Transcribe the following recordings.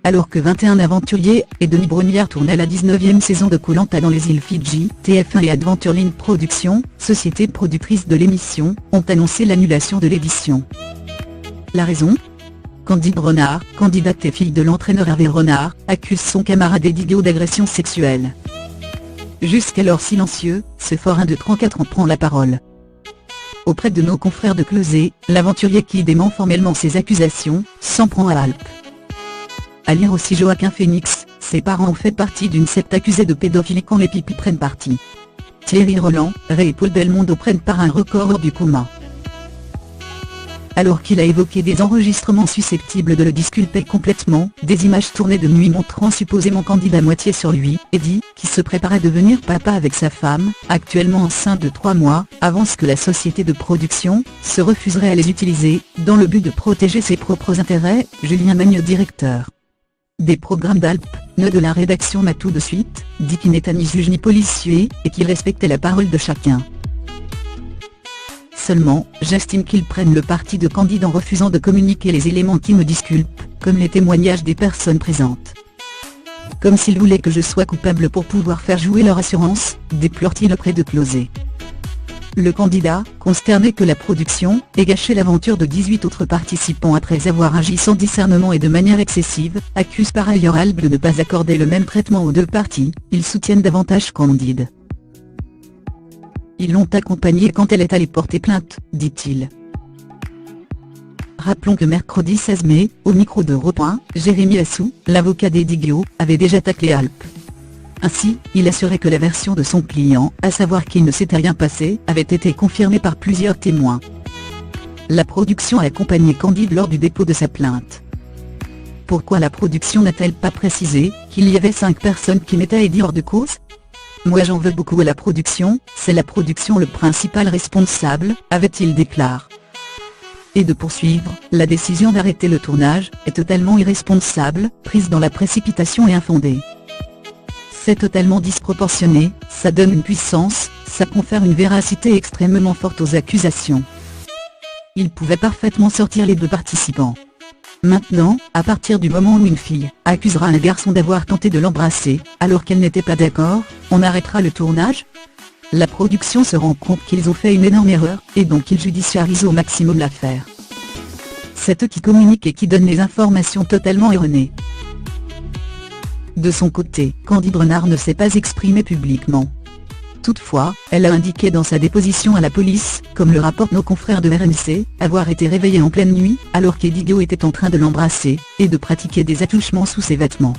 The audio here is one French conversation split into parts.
Alors que 21 aventuriers et Denis Brogniart tournaient la 19e saison de Koh-Lanta dans les îles Fidji, TF1 et Adventureland Productions, société productrice de l'émission, ont annoncé l'annulation de l'édition. La raison ? Candide Renard, candidate et fille de l'entraîneur Hervé Renard, accuse son camarade Eddie Guiot d'agression sexuelle. Jusqu'alors silencieux, ce forain de 34 ans prend la parole. Auprès de nos confrères de Closet, l'aventurier qui dément formellement ces accusations, s'en prend à Alp. À lire aussi Joaquin Phoenix, ses parents ont fait partie d'une secte accusée de pédophilie quand les pipis prennent parti. Thierry Roland, Ray et Paul Belmondo prennent part à un record hors du commun. Alors qu'il a évoqué des enregistrements susceptibles de le disculper complètement, des images tournées de nuit montrant supposément Candide à moitié sur lui, Eddie, qui se prépare à devenir papa avec sa femme, actuellement enceinte de 3 mois, avance que la société de production se refuserait à les utiliser, dans le but de protéger ses propres intérêts. Julien Magneux, directeur des programmes d'Alp, nœud de la rédaction, m'a tout de suite dit qu'il n'était ni juge ni policier, et qu'il respectait la parole de chacun. Seulement, j'estime qu'ils prennent le parti de Candide en refusant de communiquer les éléments qui me disculpent, comme les témoignages des personnes présentes. Comme s'ils voulaient que je sois coupable pour pouvoir faire jouer leur assurance, déplore-t-il auprès de Closet. Le candidat, consterné que la production ait gâché l'aventure de 18 autres participants après avoir agi sans discernement et de manière excessive, accuse par ailleurs Alp de ne pas accorder le même traitement aux deux parties. Ils soutiennent davantage Candide. Ils l'ont accompagnée quand elle est allée porter plainte, dit-il. Rappelons que mercredi 16 mai, au micro d'Europe 1, Jérémy Assou, l'avocat d'Eddie Guiot, avait déjà taclé Alp. Ainsi, il assurait que la version de son client, à savoir qu'il ne s'était rien passé, avait été confirmée par plusieurs témoins. La production a accompagné Candide lors du dépôt de sa plainte. Pourquoi la production n'a-t-elle pas précisé qu'il y avait 5 personnes qui mettaient Eddie hors de cause ? Moi j'en veux beaucoup à la production, c'est la production le principal responsable, avait-il déclaré. Et de poursuivre, la décision d'arrêter le tournage est totalement irresponsable, prise dans la précipitation et infondée. C'est totalement disproportionné, ça donne une puissance, ça confère une véracité extrêmement forte aux accusations. Il pouvait parfaitement sortir les 2 participants. Maintenant, à partir du moment où une fille accusera un garçon d'avoir tenté de l'embrasser, alors qu'elle n'était pas d'accord, on arrêtera le tournage ? La production se rend compte qu'ils ont fait une énorme erreur, et donc ils judiciarisent au maximum l'affaire. C'est eux qui communiquent et qui donnent les informations totalement erronées. De son côté, Candide Renard ne s'est pas exprimée publiquement. Toutefois, elle a indiqué dans sa déposition à la police, comme le rapportent nos confrères de RMC, avoir été réveillée en pleine nuit, alors qu'Eddie Guiot était en train de l'embrasser, et de pratiquer des attouchements sous ses vêtements.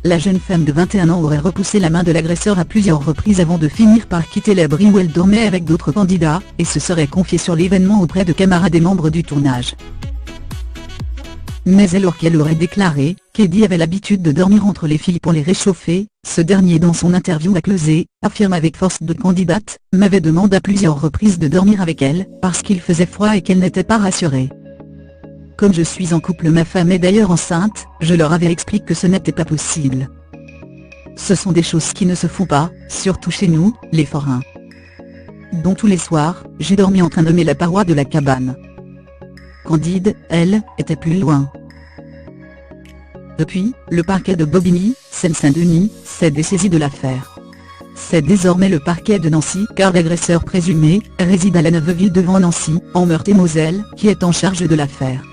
La jeune femme de 21 ans aurait repoussé la main de l'agresseur à plusieurs reprises avant de finir par quitter l'abri où elle dormait avec d'autres candidats, et se serait confiée sur l'événement auprès de camarades et membres du tournage. Mais alors qu'elle aurait déclaré qu'Eddie avait l'habitude de dormir entre les filles pour les réchauffer, ce dernier dans son interview à Closet, affirme avec force de candidate, m'avait demandé à plusieurs reprises de dormir avec elle, parce qu'il faisait froid et qu'elle n'était pas rassurée. Comme je suis en couple, ma femme est d'ailleurs enceinte, je leur avais expliqué que ce n'était pas possible. Ce sont des choses qui ne se font pas, surtout chez nous, les forains. Dont tous les soirs, j'ai dormi en train de nommer la paroi de la cabane. Candide, elle, était plus loin. Depuis, le parquet de Bobigny, Seine-Saint-Denis, s'est dessaisi de l'affaire. C'est désormais le parquet de Nancy, car l'agresseur présumé réside à la Neuveville devant Nancy, en Meurthe-et-Moselle, qui est en charge de l'affaire.